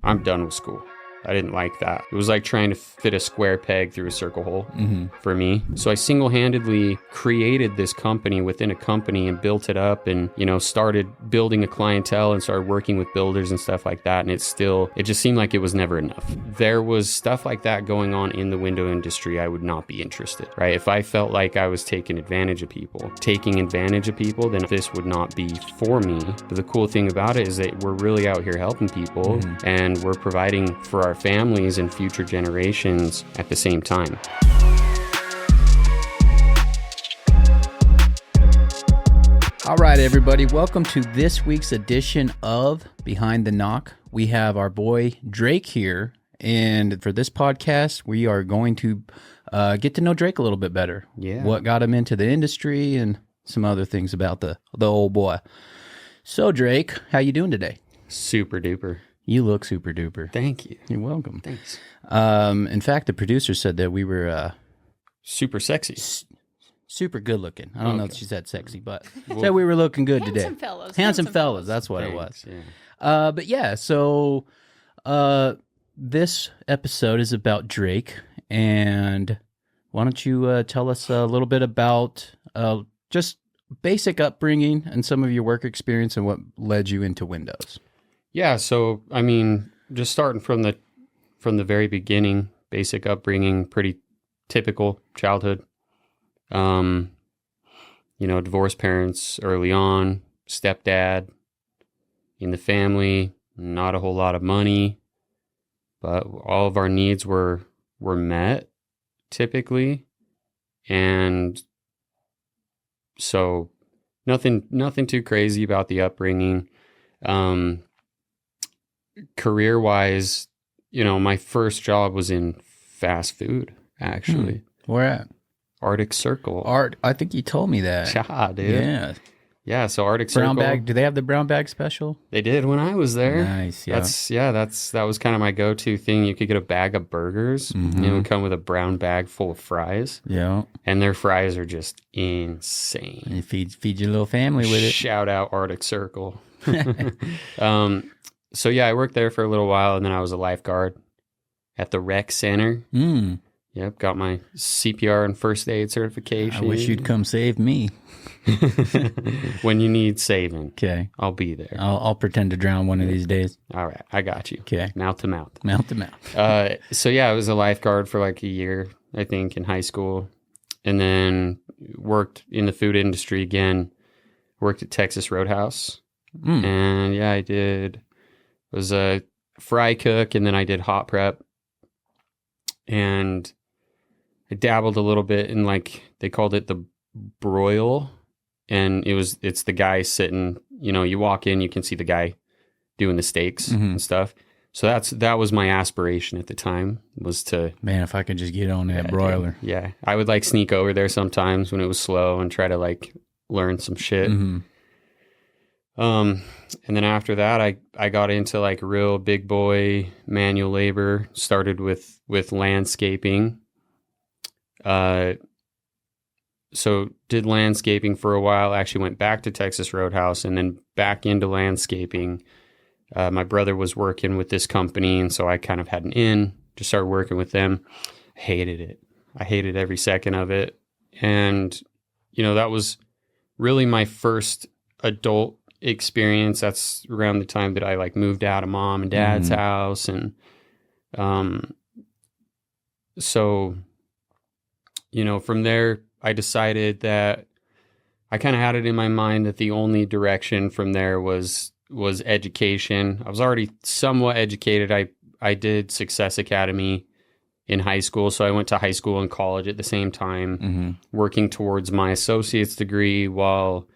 I'm done with school. I didn't like that. It was like trying to fit a square peg through a circle hole for me. So I single-handedly created this company within a company and built it up and, started building a clientele and started working with builders and stuff like that. And it just seemed like it was never enough. There was stuff like that going on in the window industry. I would not be interested, right? If I felt like I was taking advantage of people, then this would not be for me. But the cool thing about it is that we're really out here helping people and we're providing for our families and future generations at the same time. All right, everybody, welcome to this week's edition of Behind the Knock. We have our boy Drayk here, and for this podcast, we are going to get to know Drayk a little bit better. Yeah. What got him into the industry and some other things about the old boy. So, Drayk, how you doing today? Super duper. You look super duper. Thank you. You're welcome. Thanks. In fact, the producer said that we were super sexy. Super good looking. I don't know if she said sexy, but said we were looking good today. Handsome fellas. That's what it was. Yeah. But yeah, so this episode is about Drayk, and why don't you tell us a little bit about just basic upbringing and some of your work experience and what led you into Windows. Yeah, so I mean, just starting from the very beginning, basic upbringing, pretty typical childhood. Divorced parents early on, stepdad in the family, not a whole lot of money, but all of our needs were met typically. And so nothing too crazy about the upbringing. Career-wise, my first job was in fast food, actually. Where at? Arctic Circle. I think you told me that. Yeah, dude. Yeah. Yeah, so Arctic Brown Circle. bag. Do they have the brown bag special? They did when I was there. Nice, yeah. That was kind of my go-to thing. You could get a bag of burgers. Mm-hmm. It would come with a brown bag full of fries. Yeah. And their fries are just insane. And you feed your little family with it. Shout out Arctic Circle. So yeah, I worked there for a little while, and then I was a lifeguard at the rec center. Yep, got my CPR and first aid certification. I wish you'd come save me. When you need saving, Okay. I'll be there. I'll pretend to drown one of these days. All right, I got you. Okay. Mouth to mouth. Mouth to mouth. So yeah, I was a lifeguard for like a year, I think, in high school, and then worked in the food industry again. Worked at Texas Roadhouse, and yeah, I did. Was a fry cook, and then I did hot prep, and I dabbled a little bit in, like, they called it the broil, and it's the guy sitting, you walk in, you can see the guy doing the steaks and stuff. So that was my aspiration at the time, was to... Man, if I could just get on that broiler. Dude, yeah. I would, like, sneak over there sometimes when it was slow and try to, like, learn some shit. And then after that, I got into, like, real big boy manual labor, started with landscaping. So did landscaping for a while, actually went back to Texas Roadhouse and then back into landscaping. My brother was working with this company, and so I kind of had an in, just started working with them. Hated it. I hated every second of it. And, that was really my first adult experience. That's around the time that I, like, moved out of mom and dad's house. And, so... from there, I decided that I kind of had it in my mind that the only direction from there was education. I was already somewhat educated. I did Success Academy in high school, so I went to high school and college at the same time, working towards my associate's degree while,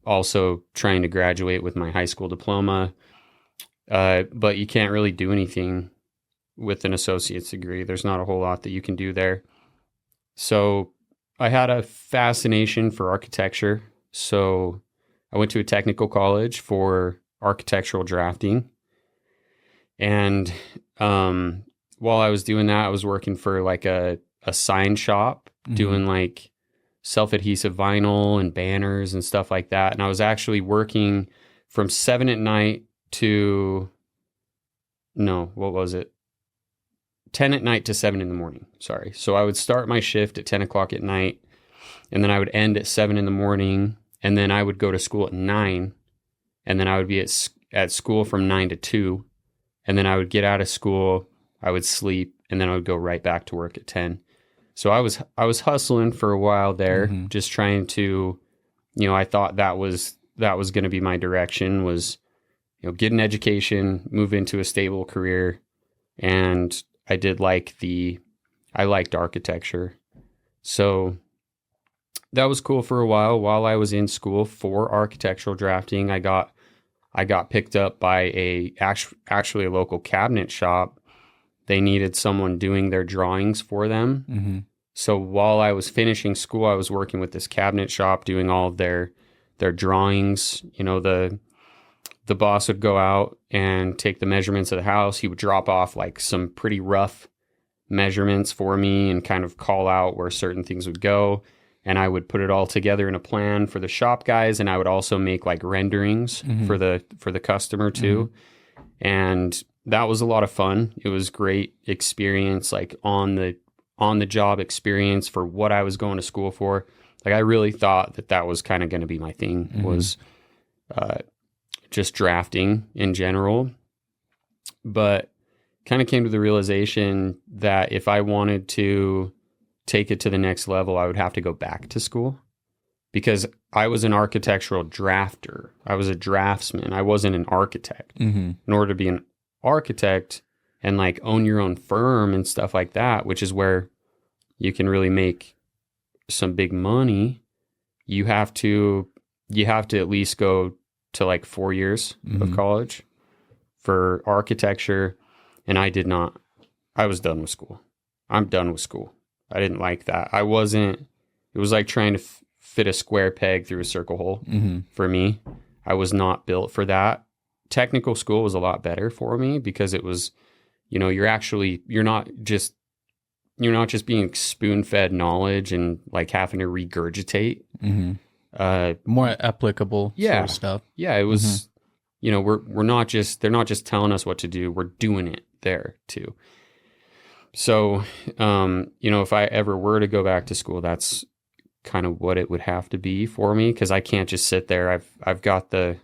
also trying to graduate with my high school diploma. But you can't really do anything with an associate's degree. There's not a whole lot that you can do there. So I had a fascination for architecture. So I went to a technical college for architectural drafting. And while I was doing that, I was working for like a sign shop, doing like self-adhesive vinyl and banners and stuff like that. And I was actually working from 7 at night to no, what was it? 10 at night to 7 in the morning. Sorry. So I would start my shift at 10 o'clock at night, and then I would end at 7 in the morning, and then I would go to school at 9, and then I would be at school from 9 to 2, and then I would get out of school, I would sleep, and then I would go right back to work at 10. So I was hustling for a while there, just trying to, I thought that was going to be my direction, was, get an education, move into a stable career. And I liked architecture. So that was cool for a while. While I was in school for architectural drafting, I got picked up by actually a local cabinet shop. They needed someone doing their drawings for them. So while I was finishing school, I was working with this cabinet shop doing all of their drawings. The boss would go out and take the measurements of the house. He would drop off like some pretty rough measurements for me and kind of call out where certain things would go. And I would put it all together in a plan for the shop guys. And I would also make like renderings for the customer too. And that was a lot of fun. It was great experience, like on the job experience for what I was going to school for. Like I really thought that was kind of going to be my thing, was just drafting in general. But kind of came to the realization that if I wanted to take it to the next level, I would have to go back to school, because I was an architectural drafter. I was a draftsman. I wasn't an architect. In order to be an architect and like own your own firm and stuff like that, which is where you can really make some big money, you have to at least go to like 4 years of college for architecture. And I did not. I was done with school. I'm done with school. I didn't like that. It was like trying to fit a square peg through a circle hole for me. I was not built for that. Technical school was a lot better for me because it was, you're not just being spoon-fed knowledge and like having to regurgitate. More applicable sort of stuff. Yeah, it was, they're not just telling us what to do. We're doing it there too. So, if I ever were to go back to school, that's kind of what it would have to be for me, because I can't just sit there. I've got the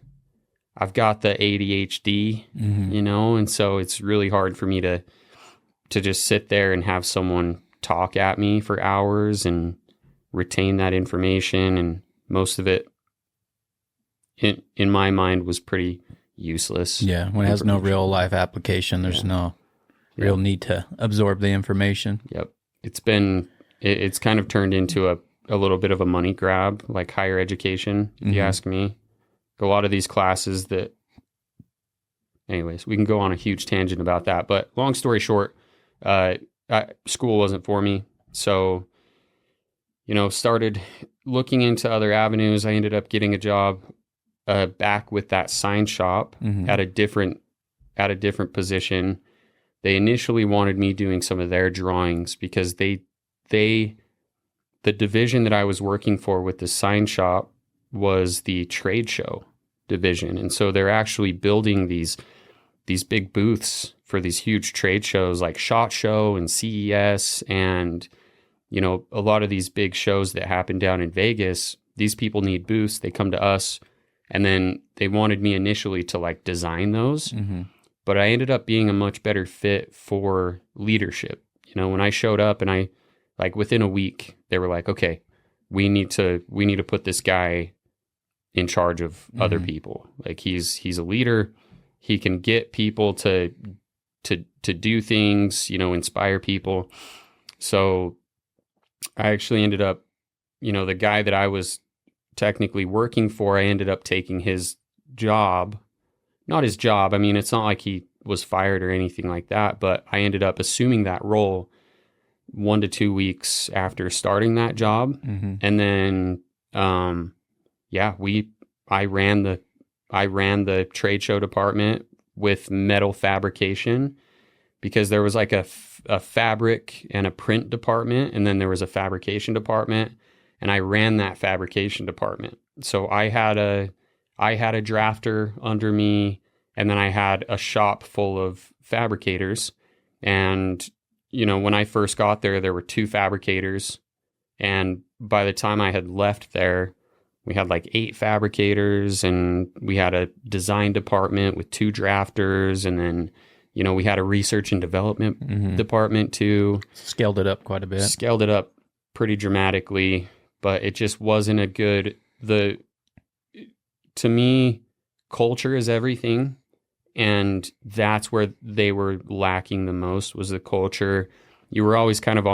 ADHD, and so it's really hard for me to just sit there and have someone talk at me for hours and retain that information. And most of it in my mind was pretty useless. Yeah. When it has no real life application, there's no real need to absorb the information. Yep. It's kind of turned into a little bit of a money grab, like higher education, if you ask me. A lot of these classes anyways, we can go on a huge tangent about that, but long story short, school wasn't for me. So, started looking into other avenues. I ended up getting a job back with that sign shop at a different position. They initially wanted me doing some of their drawings because the division that I was working for with the sign shop was the trade show division. And so they're actually building these big booths for these huge trade shows like SHOT Show and CES and, a lot of these big shows that happen down in Vegas. These people need booths. They come to us, and then they wanted me initially to like design those. But I ended up being a much better fit for leadership. When I showed up and I like within a week, they were like, okay, we need to put this guy in charge of other people. Like he's a leader. He can get people to do things, inspire people. So I actually ended up, the guy that I was technically working for, I ended up taking his job. Not his job. I mean, it's not like he was fired or anything like that, but I ended up assuming that role 1 to 2 weeks after starting that job. And then, I ran the trade show department with metal fabrication, because there was like a fabric and a print department, and then there was a fabrication department, and I ran that fabrication department. So I had a drafter under me, And then I had a shop full of fabricators. And, when I first got there, there were 2 fabricators. And by the time I had left there, we had like 8 fabricators, and we had a design department with 2 drafters. And then, we had a research and development department too. Scaled it up quite a bit. Scaled it up pretty dramatically, but it just wasn't a good, to me, culture is everything. And that's where they were lacking the most, was the culture. You were always kind of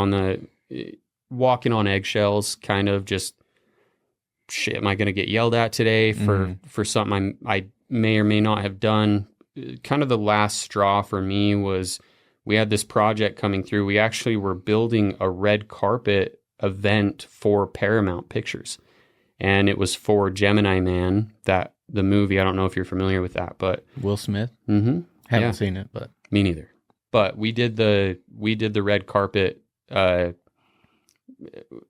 walking on eggshells, kind of just, shit, am I going to get yelled at today for something I may or may not have done? Kind of the last straw for me was, we had this project coming through. We actually were building a red carpet event for Paramount Pictures. And it was for Gemini Man, the movie. I don't know if you're familiar with that, but Will Smith. Haven't seen it, but me neither. But we did the red carpet.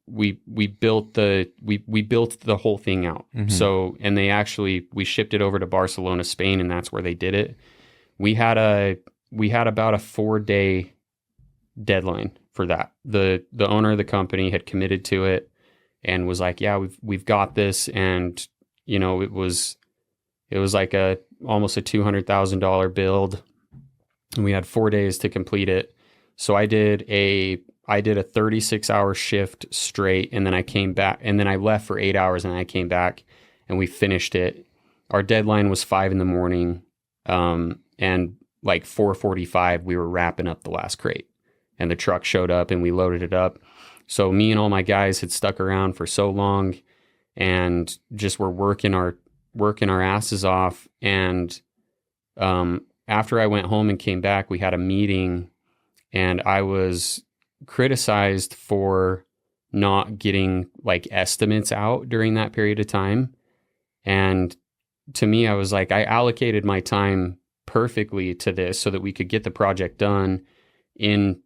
We built the whole thing out. So, and we shipped it over to Barcelona, Spain, and that's where they did it. We had about a 4-day deadline for that. The owner of the company had committed to it and was like, yeah, we've got this. And, it was like almost a $200,000 build, and we had 4 days to complete it. So I did a 36-hour shift straight, and then I came back, and then I left for 8 hours, and I came back, and we finished it. Our deadline was 5 a.m. And like 4:45, we were wrapping up the last crate, and the truck showed up, and we loaded it up. So me and all my guys had stuck around for so long, and just were working our asses off. And after I went home and came back, we had a meeting, and I was criticized for not getting like estimates out during that period of time. And to me, I was like, I allocated my time perfectly to this so that we could get the project done in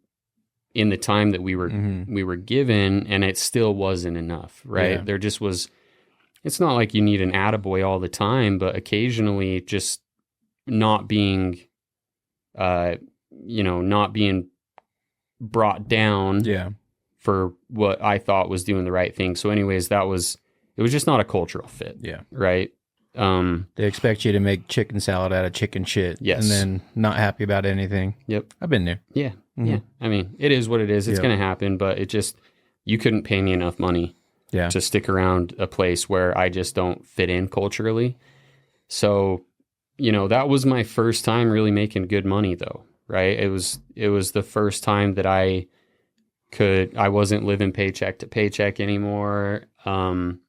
the time that we were given, and it still wasn't enough, right? Yeah. There just was, it's not like you need an attaboy all the time, but occasionally just not being brought down for what I thought was doing the right thing. So anyways, it was just not a cultural fit. Yeah. Right. They expect you to make chicken salad out of chicken shit. Yes. And then not happy about anything. Yep. I've been there. Yeah. Yeah. I mean, it is what it is. It's going to happen, but you couldn't pay me enough money to stick around a place where I just don't fit in culturally. So, that was my first time really making good money though. Right. It was the first time that I wasn't living paycheck to paycheck anymore. And,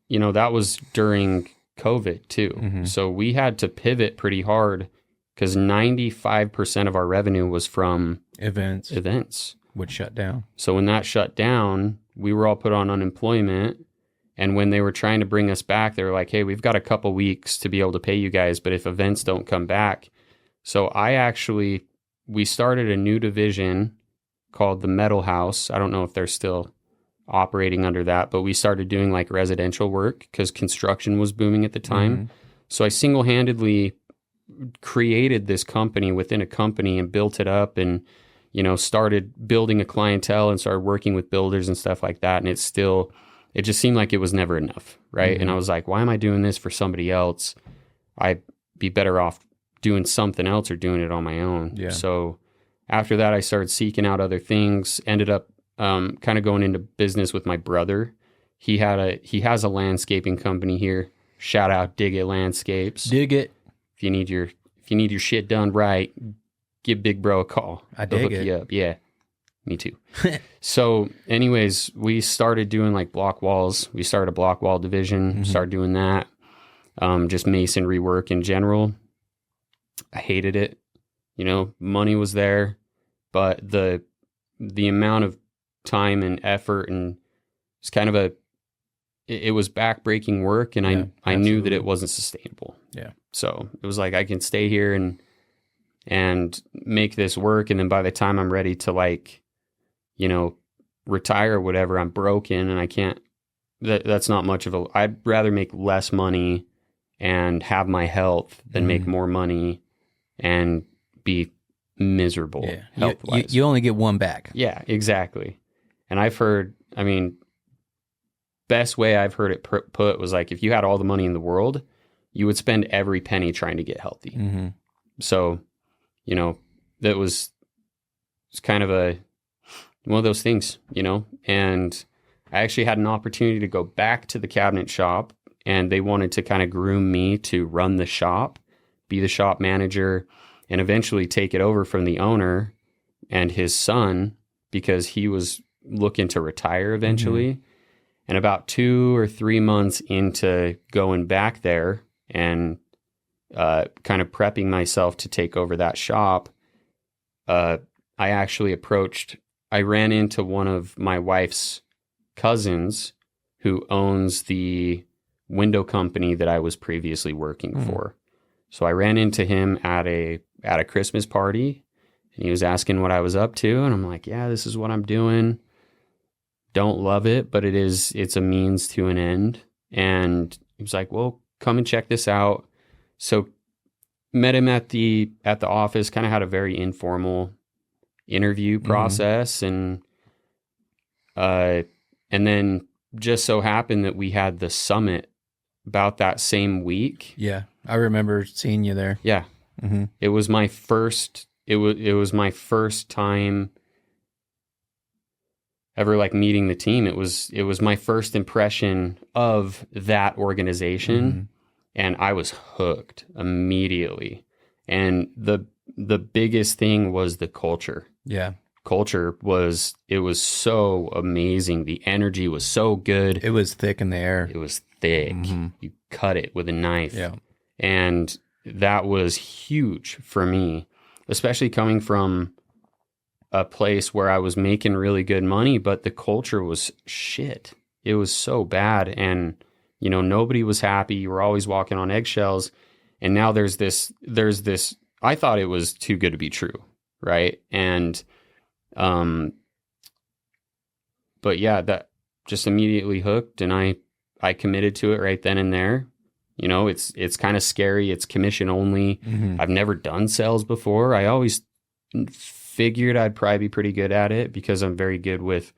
that was during COVID too. So we had to pivot pretty hard because 95% of our revenue was from events. Would shut down. So when that shut down, we were all put on unemployment. And when they were trying to bring us back, they were like, hey, we've got a couple weeks to be able to pay you guys. But if events don't come back. So we started a new division called the Metal House. I don't know if they're still operating under that, but we started doing like residential work because construction was booming at the time. So I single-handedly created this company within a company and built it up and, started building a clientele and started working with builders and stuff like that. And it just seemed like it was never enough. Right. And I was like, why am I doing this for somebody else? I'd be better off doing something else or doing it on my own. Yeah. So after that, I started seeking out other things, ended up kind of going into business with my brother. He has a landscaping company here. Shout out Dig It Landscapes. Dig it. If you need your shit done right, give Big Bro a call. I He'll dig hook it. you up. Yeah. Me too. So anyways, we started doing like block walls. We started a block wall division, started doing that. Just masonry work in general. I hated it. Money was there, but the amount of time and effort, and it's kind of it was backbreaking work, and I knew that it wasn't sustainable. Yeah. So it was like, I can stay here and make this work. And then by the time I'm ready to retire or whatever, I'm broken and I can't, that's not much of I'd rather make less money and have my health than make more money and be miserable health-wise. You only get one back. Yeah, exactly. And I've heard, I mean, best way I've heard it put was like, if you had all the money in the world, you would spend every penny trying to get healthy. Mm-hmm. So, you know, that was, it's kind of one of those things, you know, and I actually had an opportunity to go back to the cabinet shop, and they wanted to kind of groom me to run the shop, be the shop manager, and eventually take it over from the owner and his son, because he was looking to retire eventually. Mm-hmm. And about 2 or 3 months into going back there and kind of prepping myself to take over that shop, I ran into one of my wife's cousins who owns the window company that I was previously working for. So I ran into him at a Christmas party, and he was asking what I was up to. And I'm like, yeah, this is what I'm doing. Don't love it, but it's a means to an end. And he was like, well, come and check this out. So met him at the office, kind of had a very informal interview process. And then just so happened that we had the summit about that same week. Yeah. I remember seeing you there. Yeah. Mm-hmm. It was my first time ever like meeting the team. It was my first impression of that organization, and I was hooked immediately. And the biggest thing was the culture. Yeah. Culture was so amazing. The energy was so good. It was thick in the air. It was thick. Mm-hmm. You cut it with a knife. Yeah. And that was huge for me, especially coming from a place where I was making really good money, but the culture was shit. It was so bad. And, you know, nobody was happy. You were always walking on eggshells. And now there's this, I thought it was too good to be true. Right. And, but yeah, that just immediately hooked, and I committed to it right then and there. You know, it's kind of scary. It's commission only. Mm-hmm. I've never done sales before. I always figured I'd probably be pretty good at it because I'm very good with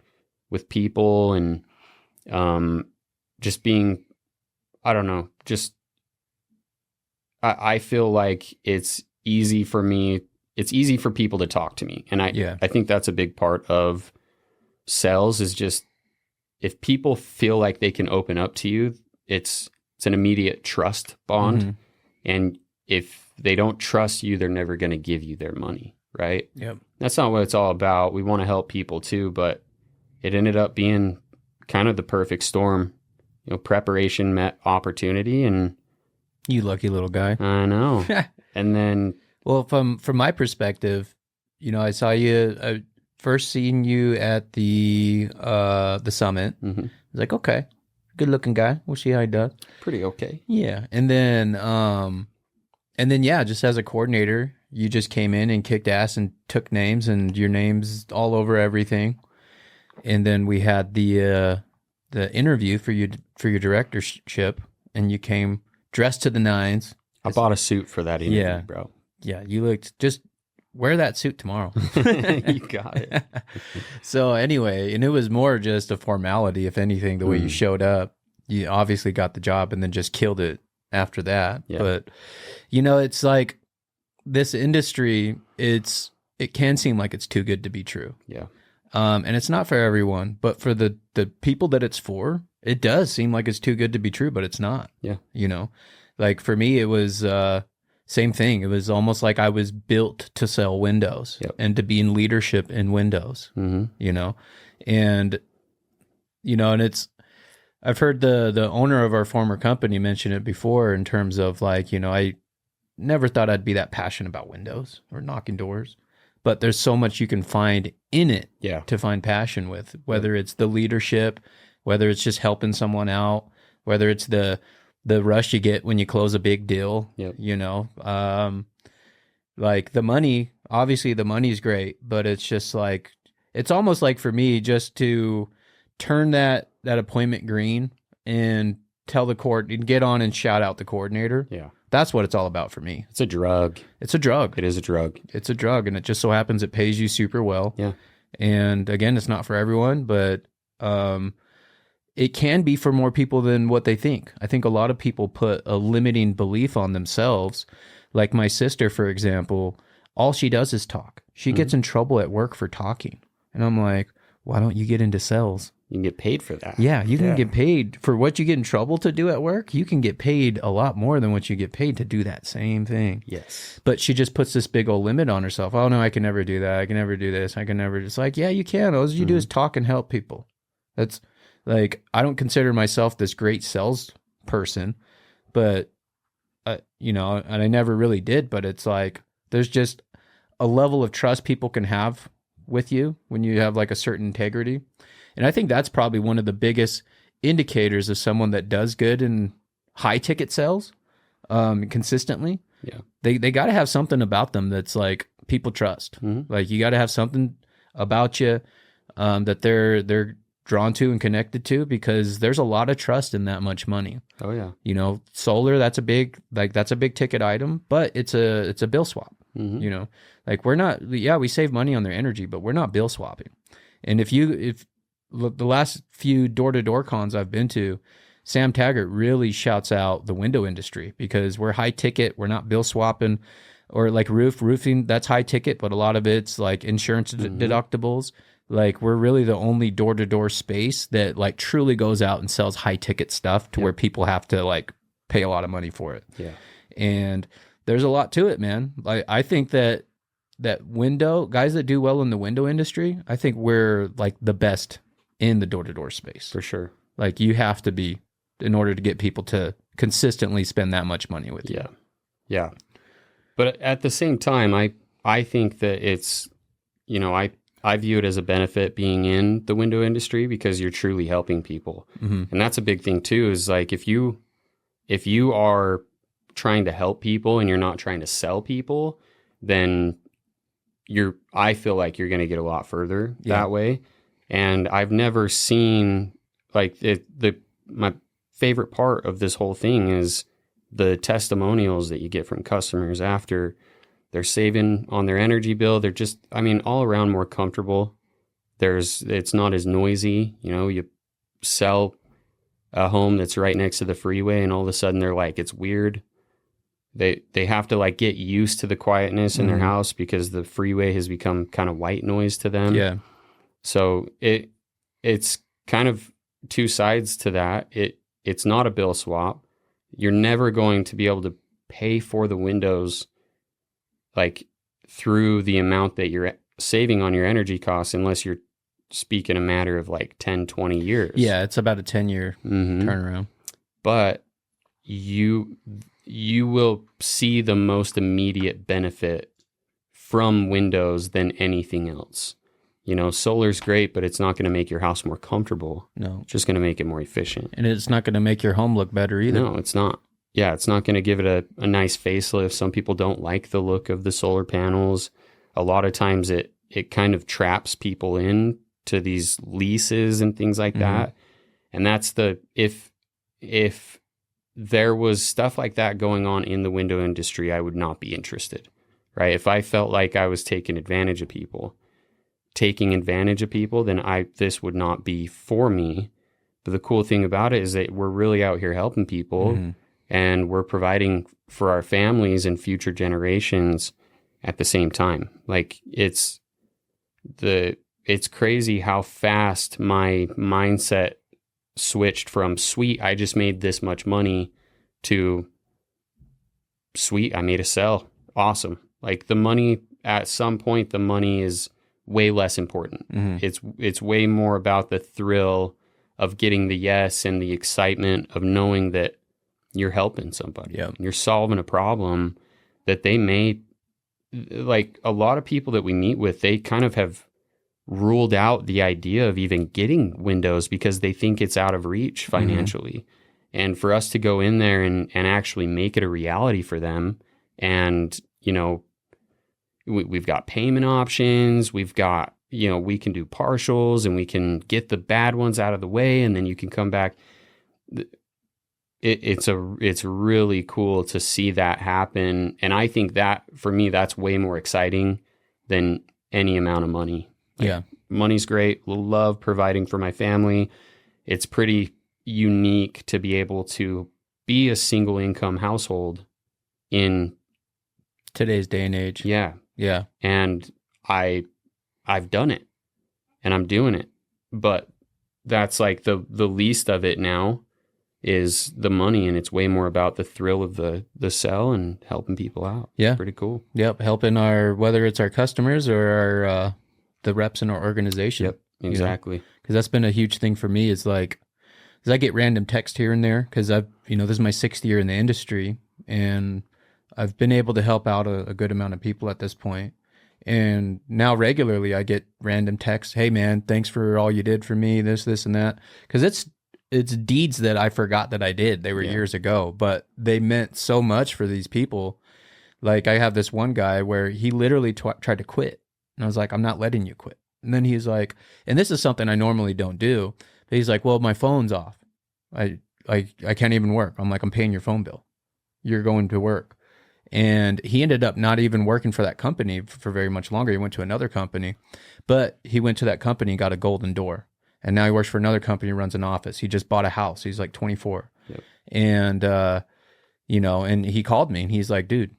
people, and just being, I don't know, just I feel like it's easy for me. It's easy for people to talk to me. And I think that's a big part of sales, is just if people feel like they can open up to you, it's an immediate trust bond. Mm-hmm. And if they don't trust you, they're never going to give you their money. Right. Yep. That's not what it's all about. We want to help people too, but it ended up being kind of the perfect storm. You know, preparation met opportunity, and you lucky little guy. I know. And then, well, from my perspective, you know, I saw you. I first seen you at the summit. Mm-hmm. I was like, okay, good looking guy. We'll see how he does. Pretty okay. Yeah, and then yeah, just as a coordinator, you just came in and kicked ass and took names, and your name's all over everything. And then we had the interview for your directorship, and you came dressed to the nines. I bought a suit for that interview, bro. Yeah, you looked, just wear that suit tomorrow. You got it. So anyway, and it was more just a formality, if anything, the way you showed up. You obviously got the job and then just killed it after that. Yeah. But, you know, it's like this industry, it can seem like it's too good to be true. Yeah. And it's not for everyone, but for the people that it's for, it does seem like it's too good to be true, but it's not. Yeah. You know, like for me, it was, same thing. It was almost like I was built to sell windows and to be in leadership in windows, you know, and it's, I've heard the owner of our former company mention it before in terms of like, you know, I never thought I'd be that passionate about windows or knocking doors, but there's so much you can find in it to find passion with, whether it's the leadership, whether it's just helping someone out, whether it's the rush you get when you close a big deal, you know, like the money, obviously the money's great, but it's just like, it's almost like for me just to turn that appointment green and tell the get on and shout out the coordinator. Yeah. That's what it's all about for me. It's a drug. It's a drug. It is a drug. It's a drug, and it just so happens it pays you super well. Yeah. And again, it's not for everyone, but it can be for more people than what they think. I think a lot of people put a limiting belief on themselves. Like my sister, for example, all she does is talk. She gets in trouble at work for talking. And I'm like, why don't you get into sales? You can get paid for that. Yeah, you can get paid for what you get in trouble to do at work. You can get paid a lot more than what you get paid to do that same thing. Yes. But she just puts this big old limit on herself. Oh, no, I can never do that. I can never do this. I can never. It's like, yeah, you can. All you do is talk and help people. That's like, I don't consider myself this great sales person, but, and I never really did. But it's like, there's just a level of trust people can have with you when you have like a certain integrity. And I think that's probably one of the biggest indicators of someone that does good in high ticket sales consistently. Yeah. They got to have something about them that's like people trust. Like you got to have something about you that they're drawn to and connected to, because there's a lot of trust in that much money. Oh yeah. Solar, that's a big ticket item, but it's a bill swap. Like we're not, we save money on their energy, but we're not bill swapping. And if the last few door-to-door cons I've been to, Sam Taggart really shouts out the window industry, because we're high ticket, we're not bill swapping, or like roofing, that's high ticket, but a lot of it's like insurance deductibles. Like we're really the only door-to-door space that like truly goes out and sells high ticket stuff to where people have to like pay a lot of money for it. Yeah. And there's a lot to it, man. Like I think that window guys that do well in the window industry, I think we're like the best in the door-to-door space. For sure. Like you have to be in order to get people to consistently spend that much money with you. Yeah. Yeah. But at the same time, I think that it's, I view it as a benefit being in the window industry, because you're truly helping people. And that's a big thing too, is like if you are trying to help people and you're not trying to sell people, then I feel like you're going to get a lot further that way. And I've never seen like my favorite part of this whole thing is the testimonials that you get from customers after they're saving on their energy bill. They're just, all around more comfortable. It's not as noisy. You sell a home that's right next to the freeway and all of a sudden they're like, it's weird. They have to like get used to the quietness in their house because the freeway has become kind of white noise to them. Yeah. So it's kind of two sides to that. It's not a bill swap. You're never going to be able to pay for the windows like through the amount that you're saving on your energy costs, unless you're speaking a matter of like 10, 20 years. Yeah, it's about a 10-year turnaround. But you will see the most immediate benefit from windows than anything else. Solar's great, but it's not going to make your house more comfortable. No. It's just going to make it more efficient. And it's not going to make your home look better either. No, it's not. Yeah, it's not going to give it a nice facelift. Some people don't like the look of the solar panels. A lot of times it kind of traps people in to these leases and things like that. And that's if there was stuff like that going on in the window industry, I would not be interested, right? If I felt like I was taking advantage of people, then this would not be for me. But the cool thing about it is that we're really out here helping people and we're providing for our families and future generations at the same time. Like it's crazy how fast my mindset switched from sweet, I just made this much money, to sweet, I made a sell. Awesome. Like the money, at some point, the money is way less important. It's way more about the thrill of getting the yes and the excitement of knowing that you're helping somebody. Yeah. You're solving a problem that they may, like a lot of people that we meet with, they kind of have ruled out the idea of even getting windows because they think it's out of reach financially. And for us to go in there and actually make it a reality for them, and, we've got payment options, we've got, we can do partials and we can get the bad ones out of the way and then you can come back. it's really cool to see that happen. And I think that for me, that's way more exciting than any amount of money. Like, money's great. Love providing for my family. It's pretty unique to be able to be a single income household in today's day and age. Yeah. Yeah. And I've done it and I'm doing it, but that's like the least of it now is the money, and it's way more about the thrill of the sell and helping people out. Yeah. It's pretty cool. Yep. Helping whether it's our customers or our, the reps in our organization. Yep. Exactly. Because that's been a huge thing for me is like, I get random text here and there because this is my 6th year in the industry, and I've been able to help out a good amount of people at this point. And now regularly I get random texts. Hey man, thanks for all you did for me, this and that. Because it's deeds that I forgot that I did. They were years ago, but they meant so much for these people. Like I have this one guy where he literally tried to quit. And I was like, I'm not letting you quit. And then he's like, and this is something I normally don't do. But he's like, well, my phone's off. I can't even work. I'm like, I'm paying your phone bill. You're going to work. And he ended up not even working for that company for very much longer. He went to another company, but he went to that company, got a golden door. And now he works for another company, runs an office. He just bought a house. He's like 24. Yep. And, and he called me and he's like, dude,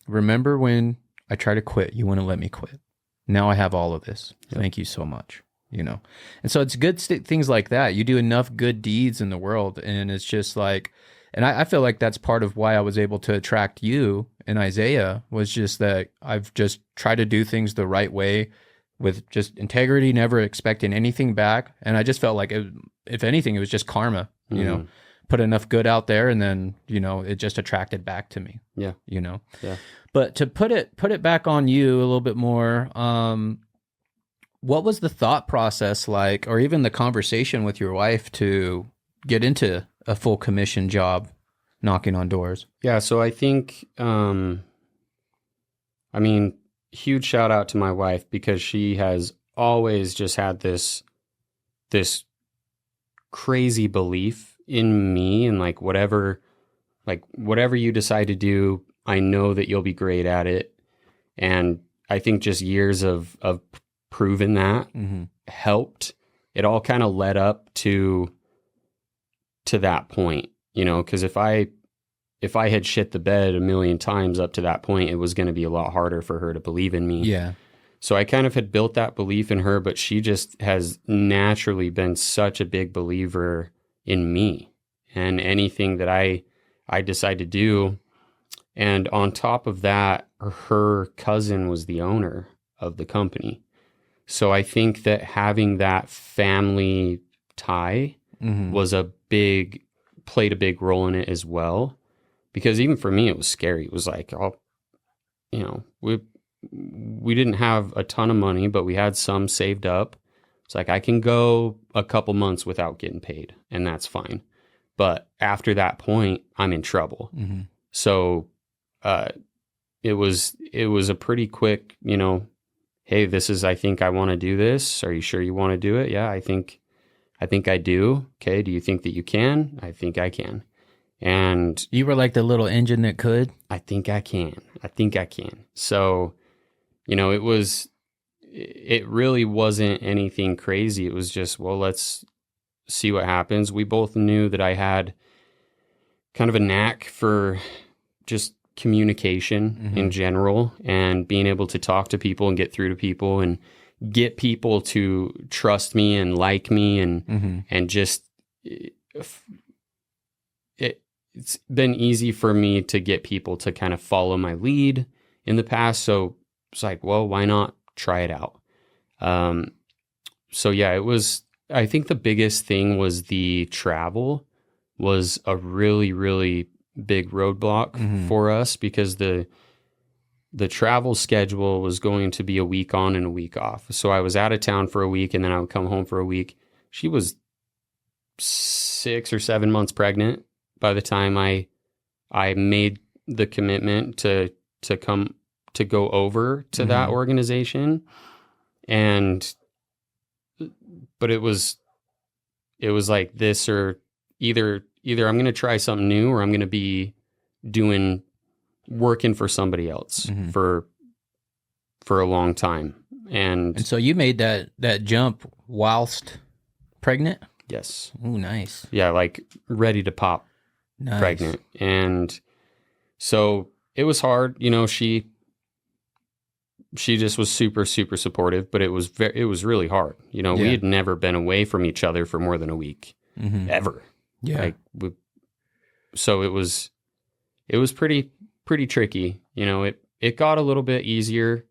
remember when I tried to quit? You wouldn't let me quit. Now I have all of this. Yep. Thank you so much. And so it's good things like that. You do enough good deeds in the world, and it's just like, and I feel like that's part of why I was able to attract you and Isaiah, was just that I've just tried to do things the right way with just integrity, never expecting anything back. And I just felt like, if anything, it was just karma, put enough good out there, and then, it just attracted back to me. Yeah. Yeah. But to put it back on you a little bit more, what was the thought process like, or even the conversation with your wife to get into a full commission job, knocking on doors? Yeah. So I think, huge shout out to my wife, because she has always just had this crazy belief in me, and like whatever you decide to do, I know that you'll be great at it. And I think just years of proving that helped. It all kind of led up to that point, because if I had shit the bed a million times up to that point, it was going to be a lot harder for her to believe in me. Yeah. So I kind of had built that belief in her, but she just has naturally been such a big believer in me and anything that I decide to do. And on top of that, her cousin was the owner of the company. So I think that having that family tie played a big role in it as well. Because even for me, it was scary. It was like, we didn't have a ton of money, but we had some saved up. It's like, I can go a couple months without getting paid, and that's fine. But after that point, I'm in trouble. So it was a pretty quick, hey, I think I want to do this. Are you sure you want to do it? Yeah, I think I do. Okay. Do you think that you can? I think I can. And you were like the little engine that could. I think I can. So, it really wasn't anything crazy. It was just, well, let's see what happens. We both knew that I had kind of a knack for just communication in general, and being able to talk to people and get through to people and get people to trust me and like me, and just it's been easy for me to get people to kind of follow my lead in the past. So it's like, well, why not try it out? So yeah, I think the biggest thing was the travel was a really, really big roadblock for us, because the travel schedule was going to be a week on and a week off. So I was out of town for a week, and then I would come home for a week. She was 6 or 7 months pregnant by the time I made the commitment to go over to that organization. But it was like this, or either either I'm going to try something new or I'm going to be working for somebody else for a long time. And so you made that jump whilst pregnant? yes. Oh, nice. Yeah, like ready to pop pregnant. And so it was hard. You know, she just was super, super supportive, but it was really hard. You know, we had never been away from each other for more than a week ever. Yeah. Like, so it was pretty tricky. You know, it got a little bit easier.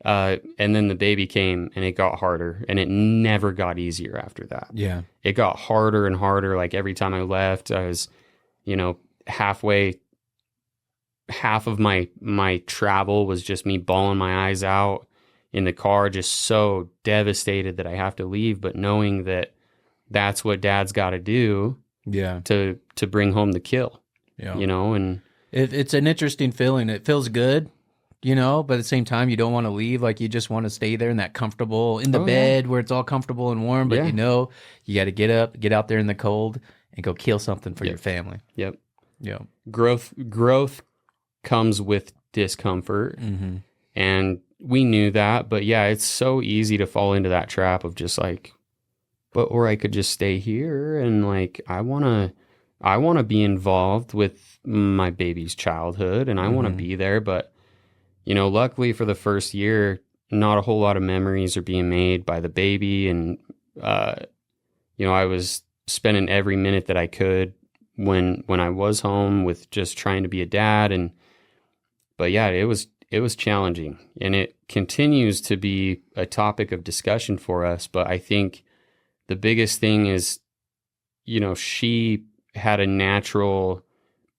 And then the baby came and it got harder, and it never got easier after that. Yeah. It got harder and harder. Like every time I left, I was, you know, half of my travel was just me bawling my eyes out in the car, just so devastated that I have to leave, but knowing that that's what dad's got to do to bring home the kill, you know, and it's an interesting feeling. It feels good, you know, but at the same time, you don't want to leave. Like you just want to stay there in that comfortable, in the bed where it's all comfortable and warm, but you know, you got to get up, get out there in the cold and go kill something for your family. Yep. Yep. Growth comes with discomfort. And we knew that, but yeah, it's so easy to fall into that trap of just like, or I could just stay here and like, I want to be involved with my baby's childhood and I want to be there. But, you know, luckily for the first year, not a whole lot of memories are being made by the baby. And, you know, I was spending every minute that I could when I was home with just trying to be a dad. But yeah, it was challenging, and it continues to be a topic of discussion for us. But I think the biggest thing is, you know, she had a natural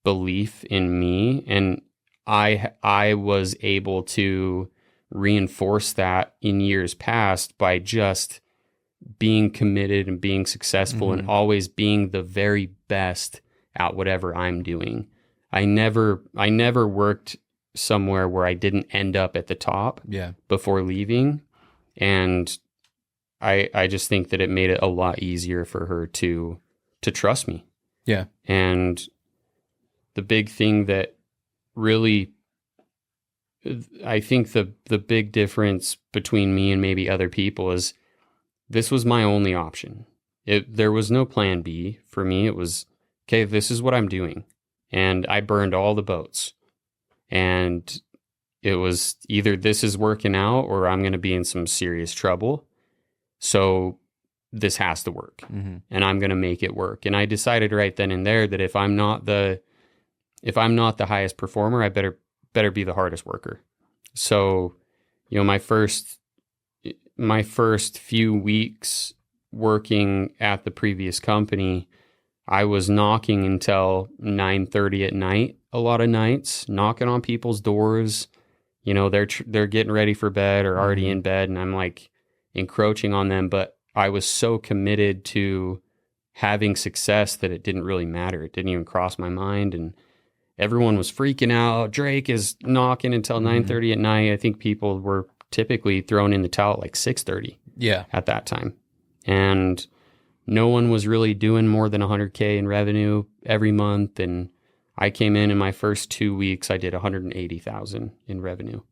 belief in me, and I was able to reinforce that in years past by just being committed and being successful and always being the very best at whatever I'm doing. I never worked somewhere where I didn't end up at the top before leaving. And I just think that it made it a lot easier for her to trust me. Yeah. And the big thing that really, I think the big difference between me and maybe other people is this was my only option. There was no plan B for me. It was, okay, this is what I'm doing. And I burned all the boats. And it was either this is working out or I'm going to be in some serious trouble. So this has to work and I'm going to make it work. And I decided right then and there that if I'm not the highest performer, I better be the hardest worker. So, you know, my first few weeks working at the previous company, I was knocking until 9:30 at night. A lot of nights, knocking on people's doors. You know, they're getting ready for bed or already in bed, and I'm like encroaching on them. But I was so committed to having success that it didn't really matter. It didn't even cross my mind, and everyone was freaking out. Drayk is knocking until 9:30 at night. I think people were typically thrown in the towel at like 6:30. Yeah, at that time, and no one was really doing more than $100K in revenue every month. And I came in my first 2 weeks, I did $180,000 in revenue.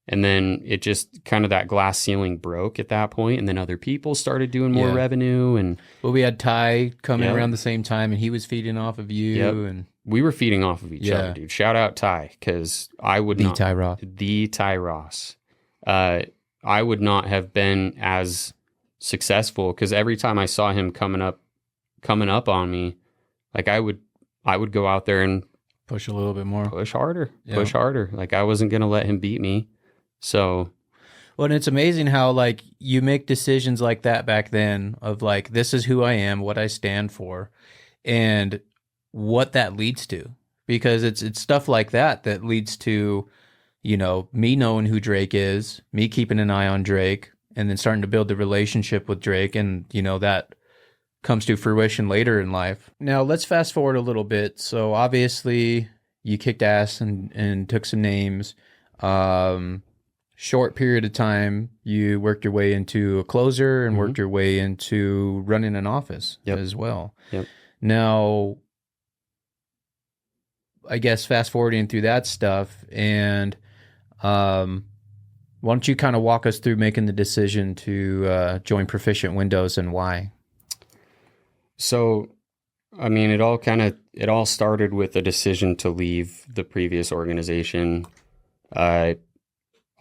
And then it just kind of that glass ceiling broke at that point. And then other people started doing more revenue. And well, we had Ty coming around the same time, and he was feeding off of you. And we were feeding off of each other, dude. Shout out Ty, because I would not. The Ty Ross. I would not have been as successful, because every time I saw him coming up on me, like I would go out there and push a little bit more, push harder. Like I wasn't going to let him beat me. So, well, and it's amazing how like you make decisions like that back then of like, this is who I am, what I stand for, and what that leads to, because it's stuff like that leads to, you know, me knowing who Drayk is, me keeping an eye on Drayk, and then starting to build the relationship with Drayk, and, you know, that comes to fruition later in life. Now, let's fast forward a little bit. So, obviously, you kicked ass and took some names. Short period of time, you worked your way into a closer and worked your way into running an office as well. Yep. Now, I guess fast forwarding through that stuff, and why don't you kind of walk us through making the decision to join Proficient Windows and why? So, I mean, it all started with a decision to leave the previous organization. I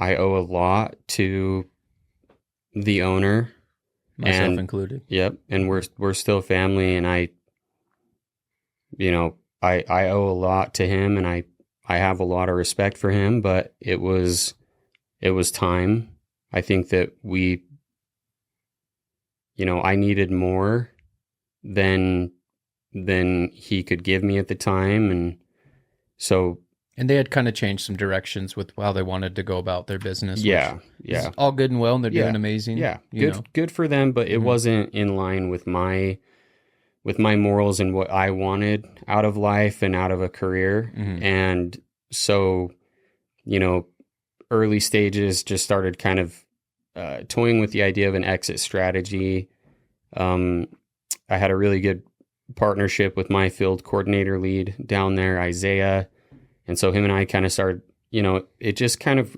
owe a lot to the owner, Myself included. Yep, and we're still family, and I owe a lot to him, and I have a lot of respect for him, but it was time. I think that I needed more than he could give me at the time, and so. And they had kind of changed some directions with how they wanted to go about their business. Yeah. All good and well, and they're doing amazing. Yeah, good for them, but it wasn't in line with my morals and what I wanted out of life and out of a career. And so, early stages just started kind of toying with the idea of an exit strategy. I had a really good partnership with my field coordinator lead down there, Isaiah. And so him and I kind of started, it just kind of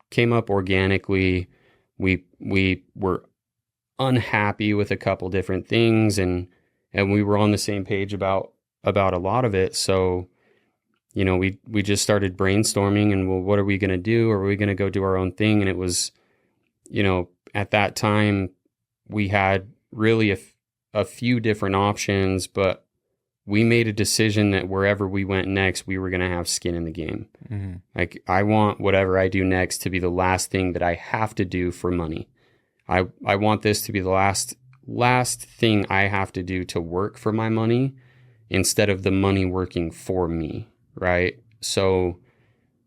came up organically. We were unhappy with a couple different things, and we were on the same page about a lot of it. So, we just started brainstorming, and well, what are we going to do? Or are we going to go do our own thing? And it was, at that time we had really a few different options, but we made a decision that wherever we went next, we were going to have skin in the game. Like, I want whatever I do next to be the last thing that I have to do for money. I want this to be the last thing I have to do to work for my money instead of the money working for me. Right. So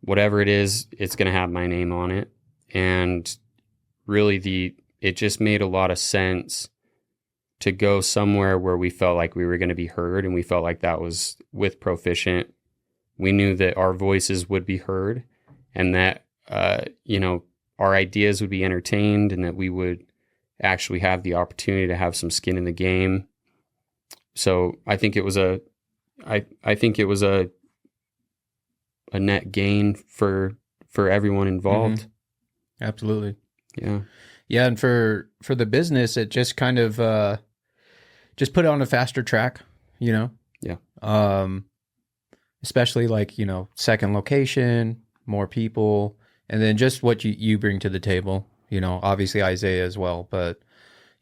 whatever it is, it's going to have my name on it. And really it just made a lot of sense to go somewhere where we felt like we were going to be heard. And we felt like that was with Proficient. We knew that our voices would be heard, and that, our ideas would be entertained, and that we would actually have the opportunity to have some skin in the game. So I think it was a net gain for everyone involved. Absolutely. Yeah. Yeah. And for the business, it just kind of, just put it on a faster track, Yeah. Especially like, second location, more people, and then just what you bring to the table, obviously Isaiah as well, but,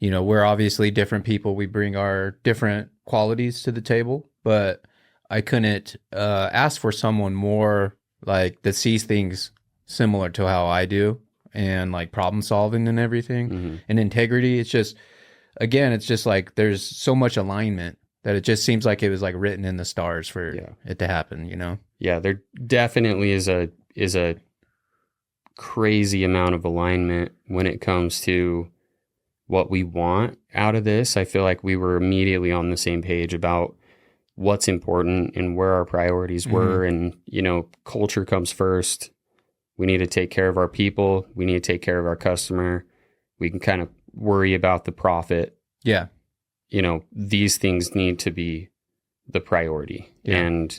we're obviously different people. We bring our different qualities to the table, but I couldn't ask for someone more like that sees things similar to how I do, and like problem solving and everything, and integrity. It's just like there's so much alignment that it just seems like it was like written in the stars for it to happen, Yeah, there definitely is a crazy amount of alignment when it comes to what we want out of this. I feel like we were immediately on the same page about what's important and where our priorities were. And, culture comes first. We need to take care of our people. We need to take care of our customer. We can kind of worry about the profit. Yeah. These things need to be the priority. Yeah. And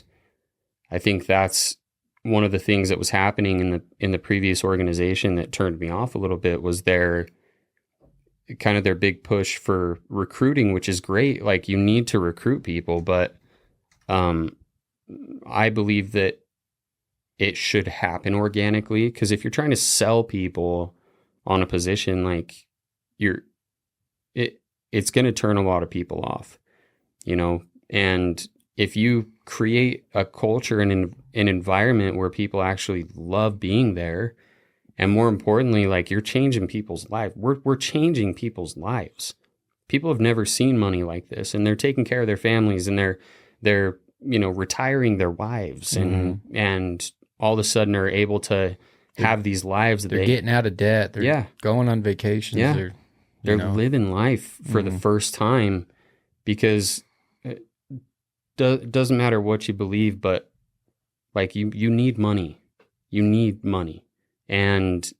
I think that's one of the things that was happening in the previous organization that turned me off a little bit, was their big push for recruiting, which is great. Like, you need to recruit people, but I believe that it should happen organically, because if you're trying to sell people on a position, like, it's going to turn a lot of people off, and if you create a culture and an environment where people actually love being there, and more importantly, like, you're changing people's lives. We're changing people's lives. People have never seen money like this, and they're taking care of their families, and they're retiring their wives, and all of a sudden are able to have these lives. They're getting out of debt. They're going on vacations. Yeah. They're living life for the first time, because it doesn't matter what you believe, but like, you need money. You need money. And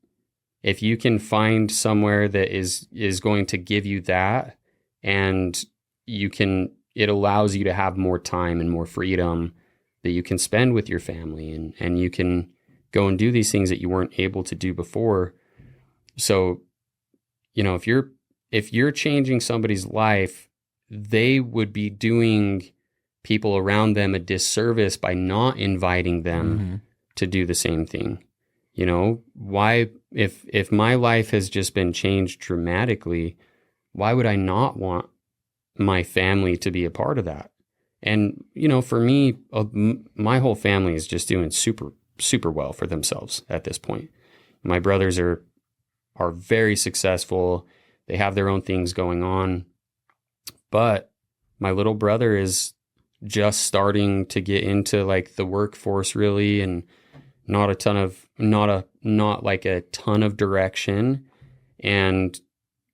if you can find somewhere that is going to give you that, and it allows you to have more time and more freedom, that you can spend with your family, and you can go and do these things that you weren't able to do before. So, you know, if you're changing somebody's life, they would be doing people around them a disservice by not inviting them to do the same thing. You know, why, if my life has just been changed dramatically, why would I not want my family to be a part of that? And, you know, for me, my whole family is just doing super, super well for themselves at this point. My brothers are very successful. They have their own things going on. But my little brother is just starting to get into like the workforce really, and not like a ton of direction. And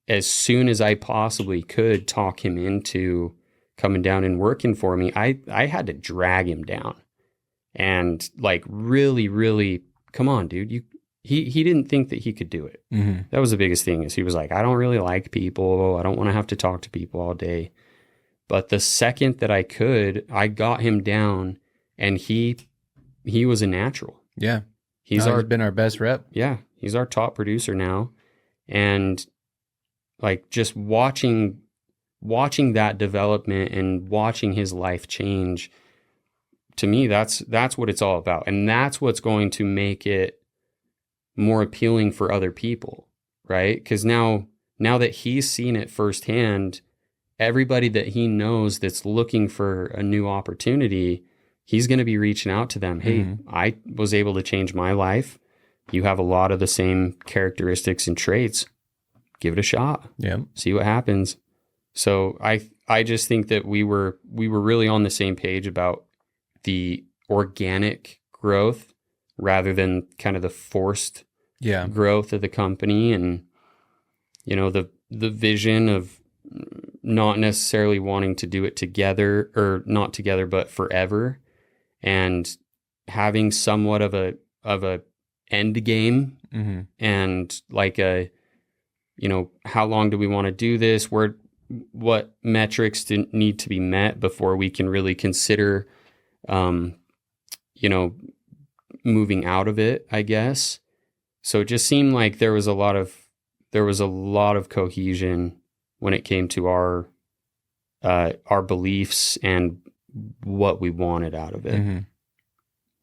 as soon as I possibly could talk him into coming down and working for me, I had to drag him down and like really, really, come on, dude. He didn't think that he could do it. That was the biggest thing, is he was like, I don't really like people. I don't want to have to talk to people all day. But the second that I could, I got him down, and he was a natural. Yeah. He's been our best rep. Yeah. He's our top producer now. And like just watching that development and watching his life change, to me, that's what it's all about. And that's what's going to make it more appealing for other people, right? Because now that he's seen it firsthand, everybody that he knows that's looking for a new opportunity, he's going to be reaching out to them. Hey, I was able to change my life. You have a lot of the same characteristics and traits. Give it a shot. Yeah. See what happens. So I just think that we were really on the same page about the organic growth rather than kind of the forced growth of the company, and, you know, the the vision of not necessarily wanting to do it together, or not together, but forever, and having somewhat of a end game, Mm-hmm. and like a, you know, how long do we want to do this? What metrics need to be met before we can really consider, you know, moving out of it, I guess. So it just seemed like there was a lot of cohesion when it came to our beliefs and what we wanted out of it. Mm-hmm.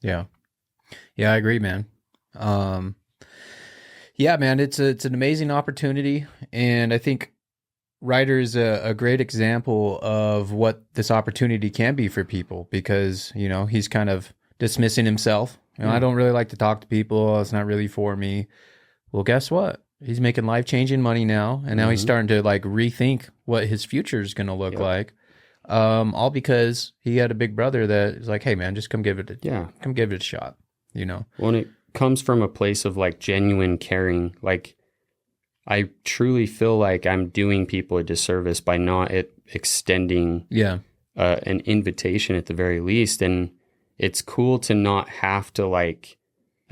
Yeah. Yeah, I agree, man. Yeah, man, it's an amazing opportunity. And I think Ryder is a great example of what this opportunity can be for people, because, you know, he's kind of dismissing himself. You know, I don't really like to talk to people. It's not really for me. Well, guess what? He's making life-changing money now. And now he's starting to like rethink what his future is going to look like. All because he had a big brother that is like, hey man, just come give it a shot, you know? Well, it comes from a place of like genuine caring. Like, I truly feel like I'm doing people a disservice by not extending an invitation at the very least. And it's cool to not have to like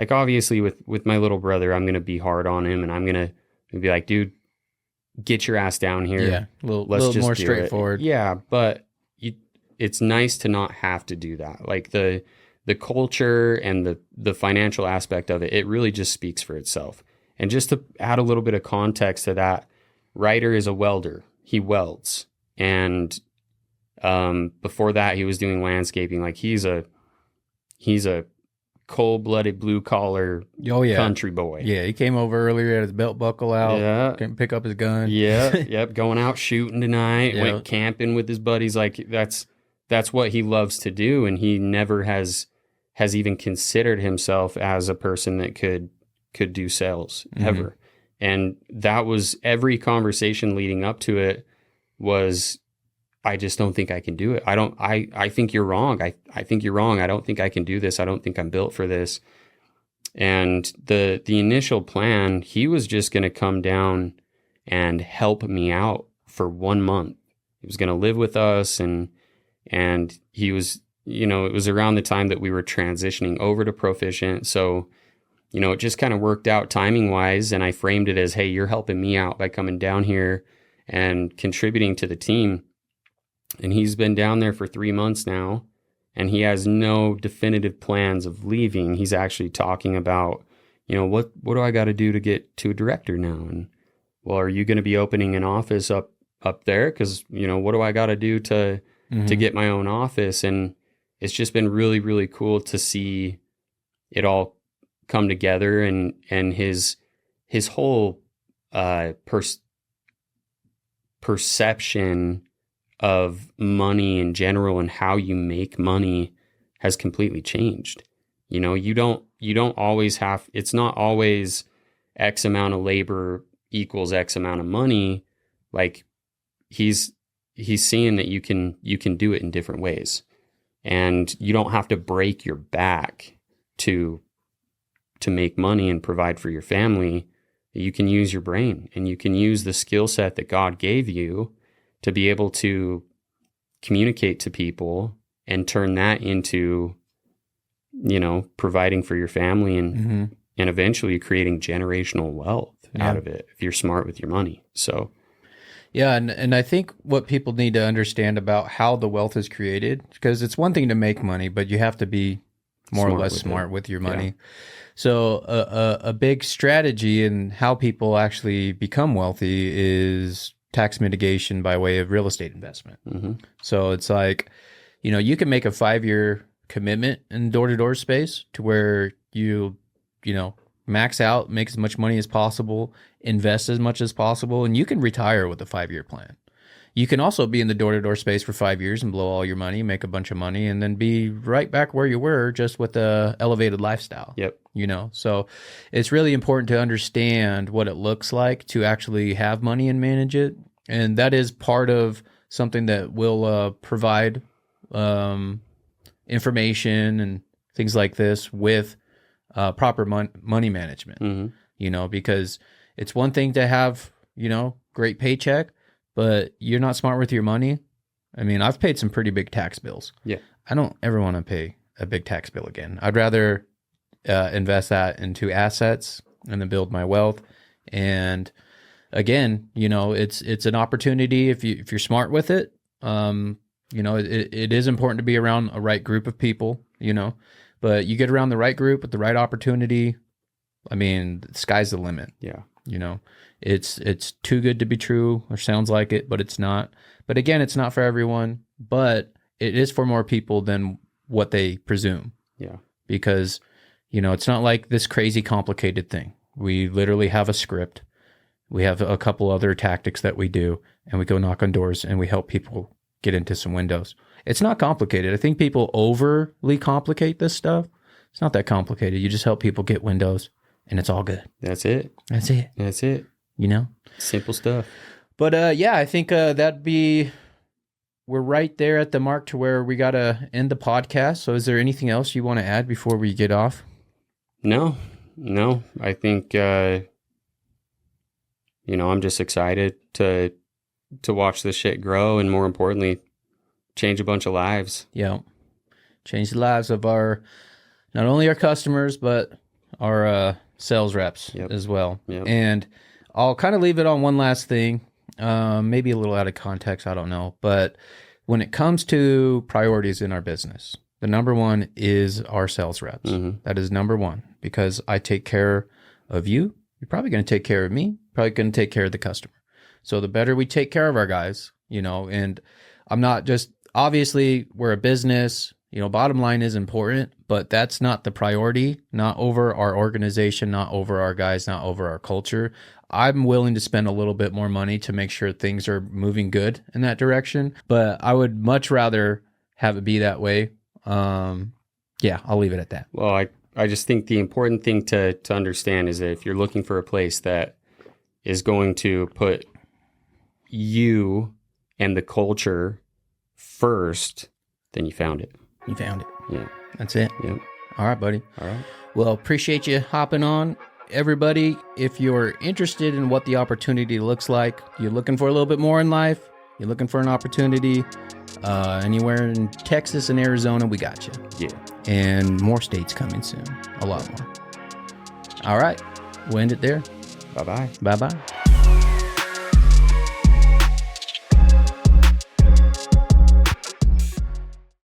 obviously with my little brother, I'm going to be hard on him, and I'm going to be like, dude, get your ass down here. Yeah. A little more straightforward. Yeah. But it's nice to not have to do that. Like the culture and the financial aspect of it, it really just speaks for itself. And just to add a little bit of context to that, Ryder is a welder. He welds. And before that, he was doing landscaping. Like he's a cold-blooded, blue-collar country boy. Yeah, he came over earlier, had his belt buckle out, couldn't pick up his gun. Yeah, going out shooting tonight, went camping with his buddies. Like that's what he loves to do, and he never has even considered himself as a person that could do sales ever. And that was every conversation leading up to it was, I just don't think I can do it. I think you're wrong. I think you're wrong. I don't think I can do this. I don't think I'm built for this. And the initial plan, he was just going to come down and help me out for 1 month. He was going to live with us, and he was, you know, it was around the time that we were transitioning over to Proficient. So, you know, it just kind of worked out timing wise. And I framed it as, hey, you're helping me out by coming down here and contributing to the team. And he's been down there for 3 months now, and he has no definitive plans of leaving. He's actually talking about, what do I got to do to get to a director now? And, well, are you going to be opening an office up there? Because, what do I got to do to get my own office? And it's just been really, really cool to see it all come together, and his whole perception of money in general and how you make money has completely changed. You don't always have, it's not always X amount of labor equals X amount of money. Like he's seeing that you can do it in different ways, and you don't have to break your back to make money and provide for your family. You can use your brain, and you can use the skill set that God gave you to be able to communicate to people and turn that into, providing for your family and eventually creating generational wealth out of it if you're smart with your money. So, yeah. And I think what people need to understand about how the wealth is created, because it's one thing to make money, but you have to be more or less smart with your money. Yeah. So a big strategy in how people actually become wealthy is tax mitigation by way of real estate investment. So it's like, you can make a 5-year commitment in door-to-door space to where you max out, make as much money as possible, invest as much as possible, and you can retire with a 5-year plan. You can also be in the door-to-door space for 5 years and blow all your money, make a bunch of money, and then be right back where you were, just with a elevated lifestyle. Yep. So it's really important to understand what it looks like to actually have money and manage it. And that is part of something that will provide information and things like this with proper money management, because it's one thing to have, great paycheck, but you're not smart with your money. I mean, I've paid some pretty big tax bills. Yeah. I don't ever want to pay a big tax bill again. I'd rather invest that into assets and then build my wealth. And again, it's an opportunity if you're smart with it. It is important to be around a right group of people, but you get around the right group with the right opportunity. I mean, the sky's the limit. Yeah. It's too good to be true, or sounds like it, but it's not. But again, it's not for everyone, but it is for more people than what they presume. Yeah. Because, it's not like this crazy complicated thing. We literally have a script. We have a couple other tactics that we do, and we go knock on doors and we help people get into some windows. It's not complicated. I think people overly complicate this stuff. It's not that complicated. You just help people get windows, and it's all good. That's it. That's it. That's it. Simple stuff. But I think we're right there at the mark to where we got to end the podcast. So is there anything else you want to add before we get off? No. I think, I'm just excited to watch this shit grow, and more importantly, change a bunch of lives. Yeah. Change the lives of not only our customers, but our sales reps as well. Yep. And I'll kind of leave it on one last thing, maybe a little out of context, I don't know. But when it comes to priorities in our business, the number one is our sales reps. That is number one, because I take care of you. You're probably going to take care of me, probably going to take care of the customer. So the better we take care of our guys, and I'm not just, obviously we're a business, bottom line is important, but that's not the priority, not over our organization, not over our guys, not over our culture. I'm willing to spend a little bit more money to make sure things are moving good in that direction, but I would much rather have it be that way. I'll leave it at that. Well, I just think the important thing to understand is that if you're looking for a place that is going to put you and the culture first, then you found it. You found it. Yeah. That's it. Yep. All right, buddy. All right. Well, appreciate you hopping on. Everybody, if you're interested in what the opportunity looks like, you're looking for a little bit more in life, you're looking for an opportunity anywhere in Texas and Arizona, we got you. Yeah. And more states coming soon. A lot more. All right. We'll end it there. Bye-bye. Bye-bye.